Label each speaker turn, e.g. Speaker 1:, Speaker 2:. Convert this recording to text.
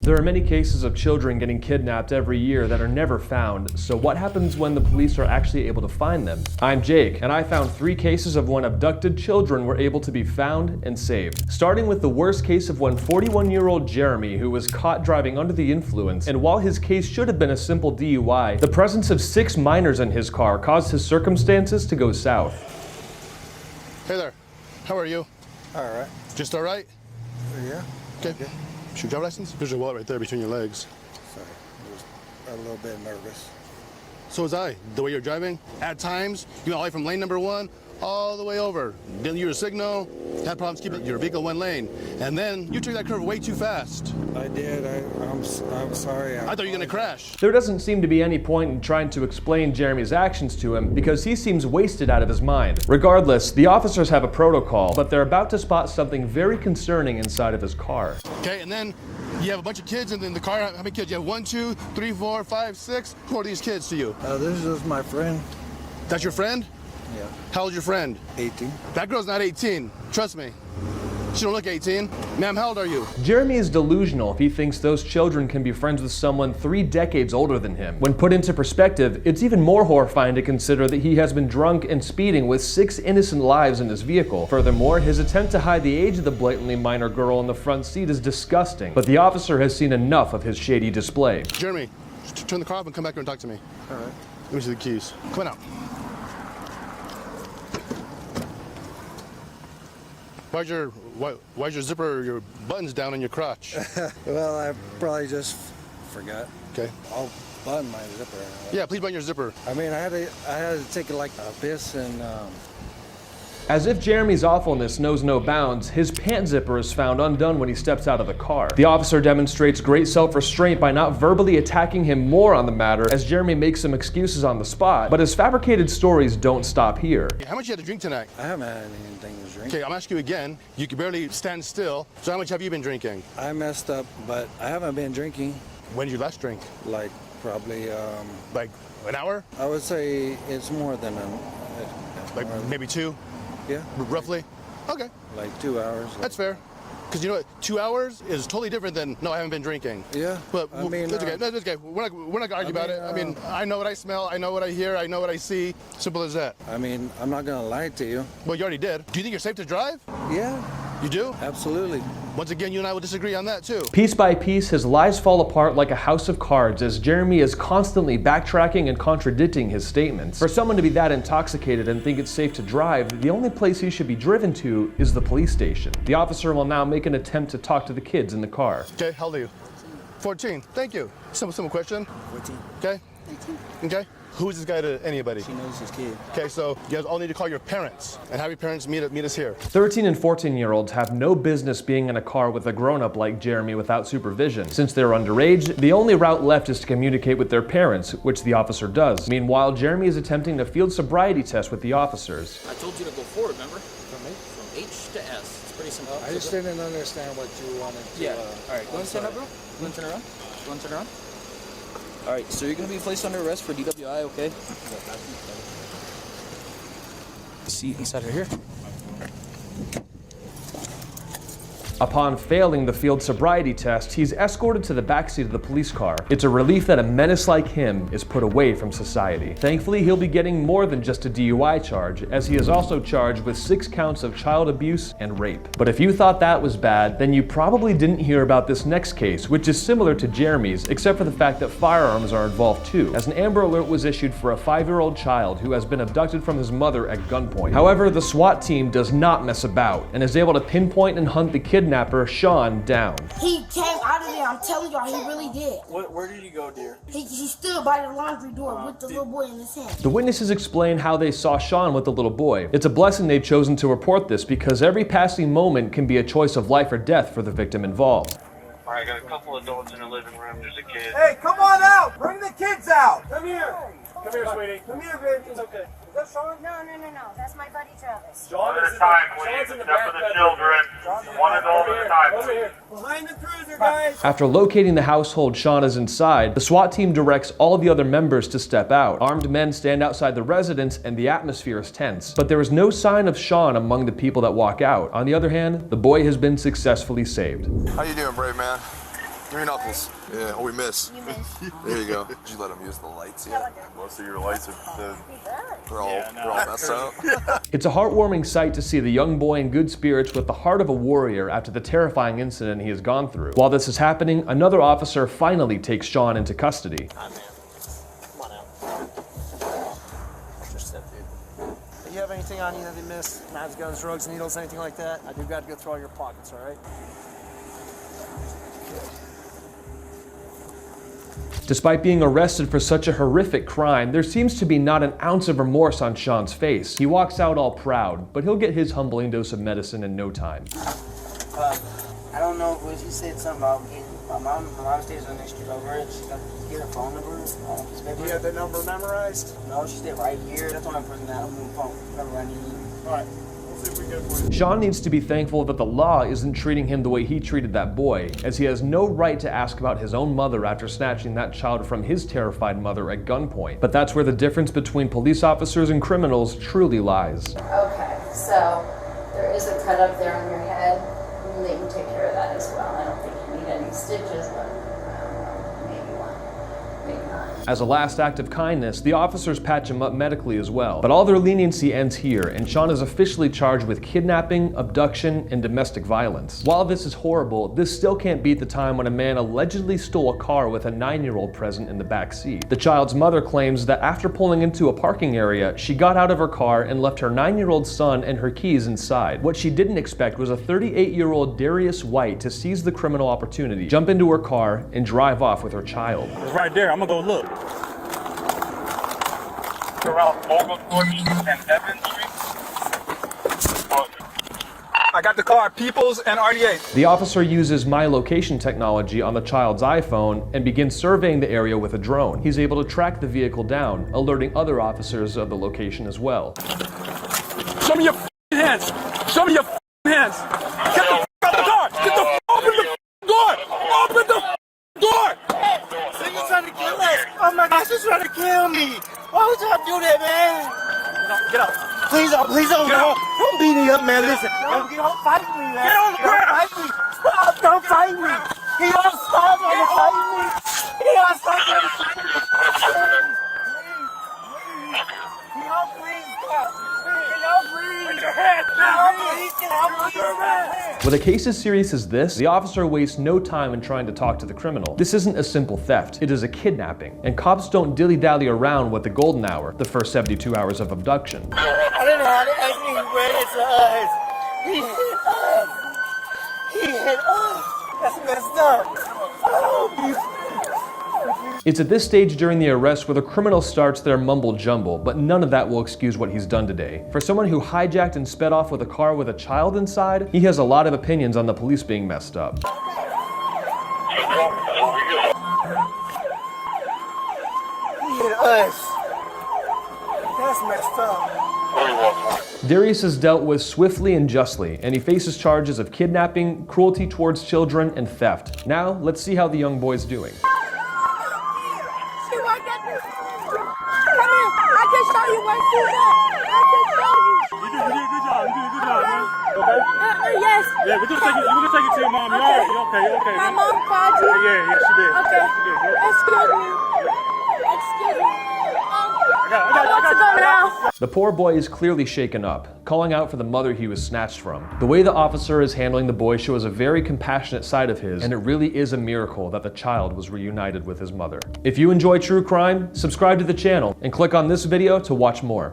Speaker 1: There are many cases of children getting kidnapped every year that are never found, so what happens when the police are actually able to find them? I'm Jake, and I found 3 cases of when abducted children were able to be found and saved. Starting with the worst case of when 41-year-old Jeremy, who was caught driving under the influence, and while his case should have been a simple DUI, the presence of 6 minors in his car caused his circumstances to go south.
Speaker 2: Hey there, how are you?
Speaker 3: All right.
Speaker 2: Just all right?
Speaker 3: Yeah.
Speaker 2: Okay. Is your driver's license? There's your wallet right there between your legs.
Speaker 3: Sorry, I was a little bit nervous.
Speaker 2: So was I. The way you're driving, at times, you went all the way from lane number 1 all the way over. Didn't use a signal, had problems keeping your vehicle 1 lane. And then you took that curve way too fast.
Speaker 3: I did. I'm sorry.
Speaker 2: I thought you were gonna crash.
Speaker 1: There doesn't seem to be any point in trying to explain Jeremy's actions to him because he seems wasted out of his mind. Regardless, the officers have a protocol, but they're about to spot something very concerning inside of his car.
Speaker 2: Okay, and then you have a bunch of kids in the car. How many kids? You have 1, 2, 3, 4, 5, 6. Who are these kids to you?
Speaker 3: This is my friend.
Speaker 2: That's your friend?
Speaker 3: Yeah.
Speaker 2: How old's your friend?
Speaker 3: 18.
Speaker 2: That girl's not 18. Trust me. She don't look 18. Ma'am, how old are you?
Speaker 1: Jeremy is delusional if he thinks those children can be friends with someone 3 decades older than him. When put into perspective, it's even more horrifying to consider that he has been drunk and speeding with 6 innocent lives in his vehicle. Furthermore, his attempt to hide the age of the blatantly minor girl in the front seat is disgusting, but the officer has seen enough of his shady display.
Speaker 2: Jeremy, turn the car off and come back here and talk to me.
Speaker 3: All right.
Speaker 2: Let me see the keys. Come on out. Why's your zipper, your buttons down on your crotch?
Speaker 3: Well, I probably just forgot.
Speaker 2: Okay.
Speaker 3: I'll button my zipper.
Speaker 2: Yeah, please button your zipper.
Speaker 3: I mean, I had to take like a piss and.
Speaker 1: As if Jeremy's awfulness knows no bounds, his pant zipper is found undone when he steps out of the car. The officer demonstrates great self-restraint by not verbally attacking him more on the matter as Jeremy makes some excuses on the spot, but his fabricated stories don't stop here.
Speaker 2: How much you had to drink tonight?
Speaker 3: I haven't had anything to drink.
Speaker 2: Okay, I'm asking you again. You can barely stand still. So how much have you been drinking?
Speaker 3: I messed up, but I haven't been drinking.
Speaker 2: When did you last drink?
Speaker 3: Like probably.
Speaker 2: Like an hour?
Speaker 3: I would say it's more than
Speaker 2: Like maybe 2?
Speaker 3: Yeah.
Speaker 2: Roughly? Okay.
Speaker 3: Like 2 hours.
Speaker 2: That's fair. Because you know what? 2 hours is totally different than, no, I haven't been drinking.
Speaker 3: Yeah.
Speaker 2: But
Speaker 3: I mean,
Speaker 2: that's okay. That's okay. We're not going to argue about it. I mean, I know what I smell. I know what I hear. I know what I see. Simple as that.
Speaker 3: I mean, I'm not going to lie to you.
Speaker 2: Well, you already did. Do you think you're safe to drive?
Speaker 3: Yeah.
Speaker 2: You do?
Speaker 3: Absolutely.
Speaker 2: Once again, you and I will disagree on that too.
Speaker 1: Piece by piece, his lies fall apart like a house of cards as Jeremy is constantly backtracking and contradicting his statements. For someone to be that intoxicated and think it's safe to drive, the only place he should be driven to is the police station. The officer will now make an attempt to talk to the kids in the car.
Speaker 2: Okay, how old are you? 14. Thank you. Simple question.
Speaker 3: 14.
Speaker 2: Okay?
Speaker 3: 18.
Speaker 2: Okay? Who is this guy to anybody?
Speaker 3: She knows his kid.
Speaker 2: Okay, so you guys all need to call your parents and have your parents meet us here.
Speaker 1: 13 and 14-year-olds have no business being in a car with a grown-up like Jeremy without supervision. Since they're underage, the only route left is to communicate with their parents, which the officer does. Meanwhile, Jeremy is attempting to field sobriety test with the officers.
Speaker 4: I told you to go forward, remember? From H to S. It's pretty simple.
Speaker 3: I just didn't understand what you wanted to.
Speaker 4: Yeah. All right. Go and stand up, bro. Go and turn around. Go and turn around. All right. So you're gonna be placed under arrest for DWI, okay? Seat inside right here.
Speaker 1: Upon failing the field sobriety test, he's escorted to the backseat of the police car. It's a relief that a menace like him is put away from society. Thankfully, he'll be getting more than just a DUI charge, as he is also charged with 6 counts of child abuse and rape. But if you thought that was bad, then you probably didn't hear about this next case, which is similar to Jeremy's, except for the fact that firearms are involved too, as an Amber Alert was issued for a 5-year-old child who has been abducted from his mother at gunpoint. However, the SWAT team does not mess about, and is able to pinpoint and hunt the kidnapper Shawn down.
Speaker 5: He came out of there, I'm telling y'all, he really did.
Speaker 4: Where did you go, dear?
Speaker 5: He stood by the laundry door with the little boy in his hand.
Speaker 1: The witnesses explain how they saw Shawn with the little boy. It's a blessing they've chosen to report this because every passing moment can be a choice of life or death for the victim involved.
Speaker 6: All right, I got a couple adults in the living room. There's a kid.
Speaker 7: Hey, come on out! Bring the kids out! Come here!
Speaker 6: Come here, sweetie.
Speaker 7: Come here, baby.
Speaker 6: It's okay.
Speaker 7: Is that Shawn?
Speaker 8: No. That's my buddy Travis.
Speaker 6: One at a time, please, except for the children. One adult at a time, please.
Speaker 7: Behind the cruiser, guys!
Speaker 1: After locating the household Shawn is inside, the SWAT team directs all the other members to step out. Armed men stand outside the residence and the atmosphere is tense. But there is no sign of Shawn among the people that walk out. On the other hand, the boy has been successfully saved.
Speaker 9: How you doing, brave man? Give me knuckles. Yeah, oh, we miss.
Speaker 8: You miss.
Speaker 9: There you go. Did you let him use the lights yet?
Speaker 6: Most of your lights are
Speaker 9: They're all messed up.
Speaker 1: It's a heartwarming sight to see the young boy in good spirits with the heart of a warrior after the terrifying incident he has gone through. While this is happening, another officer finally takes Shawn into custody.
Speaker 3: Come on out. Just step, dude. Do you have anything on you that they missed? Knives, guns, drugs, needles, anything like that? I do got to go through all your pockets, all right?
Speaker 1: Despite being arrested for such a horrific crime, there seems to be not an ounce of remorse on Shawn's face. He walks out all proud, but he'll get his humbling dose of medicine in no time.
Speaker 10: I don't know, but she said something about getting, my mom stays on the next street over it. She's got to get her phone number.
Speaker 3: Do you have the number memorized?
Speaker 10: No, she stayed right here. That's why I'm putting that on the phone. Whatever I need.
Speaker 3: All right. We'll see if we get it for you.
Speaker 1: Shawn needs to be thankful that the law isn't treating him the way he treated that boy, as he has no right to ask about his own mother after snatching that child from his terrified mother at gunpoint. But that's where the difference between police officers and criminals truly lies.
Speaker 11: Okay, so there is a cut up there on your head. They can take care of that as well. I don't think you need any stitches, but I don't know, maybe one, maybe not.
Speaker 1: As a last act of kindness, the officers patch him up medically as well. But all their leniency ends here, and Shawn is officially charged with kidnapping, abduction, and domestic violence. While this is horrible, this still can't beat the time when a man allegedly stole a car with a 9-year-old present in the back seat. The child's mother claims that after pulling into a parking area, she got out of her car and left her 9-year-old son and her keys inside. What she didn't expect was a 38-year-old Darius White to seize the criminal opportunity, jump into her car, and drive off with her child.
Speaker 7: It's right there. I'm gonna go look.
Speaker 6: around Oglethorpe and Evans Street.
Speaker 7: I got the car, Peoples and RDA.
Speaker 1: The officer uses my location technology on the child's iPhone and begins surveying the area with a drone. He's able to track the vehicle down, alerting other officers of the location as well.
Speaker 7: Show me your hands. Show me your hands. Get the out the car. Get the open the door. Open the door.
Speaker 10: So you're trying to kill us? Oh my gosh, you're trying to kill me. Why would y'all do that, man?
Speaker 7: Get up.
Speaker 10: Please don't, don't beat me up, man. Listen, don't fight me, man.
Speaker 7: Get on the ground.
Speaker 10: Don't fight me. Stop, don't fight me. He don't stop trying to fight me. He don't stop trying to fight me. He don't please stop. He don't please.
Speaker 7: Put your hands down.
Speaker 1: With a case as serious as this, the officer wastes no time in trying to talk to the criminal. This isn't a simple theft, it is a kidnapping, and cops don't dilly-dally around with the golden hour, the first 72 hours of abduction.
Speaker 10: I didn't have to ask me where it's us. He hit us. He hit us. That's messed up. Oh,
Speaker 1: It's at this stage during the arrest where the criminal starts their mumble jumble, but none of that will excuse what he's done today. For someone who hijacked and sped off with a car with a child inside, he has a lot of opinions on the police being messed up.
Speaker 10: He hit us. That's messed up.
Speaker 1: Darius is dealt with swiftly and justly, and he faces charges of kidnapping, cruelty towards children, and theft. Now, let's see how the young boy's doing.
Speaker 6: Yes. Yeah, we're gonna take it to your mom. You alright? You okay? You okay?
Speaker 8: My mom called you.
Speaker 6: Yeah, she did.
Speaker 8: Okay.
Speaker 6: She did.
Speaker 8: Excuse me. I want to go now.
Speaker 1: The poor boy is clearly shaken up, calling out for the mother he was snatched from. The way the officer is handling the boy shows a very compassionate side of his, and it really is a miracle that the child was reunited with his mother. If you enjoy true crime, subscribe to the channel and click on this video to watch more.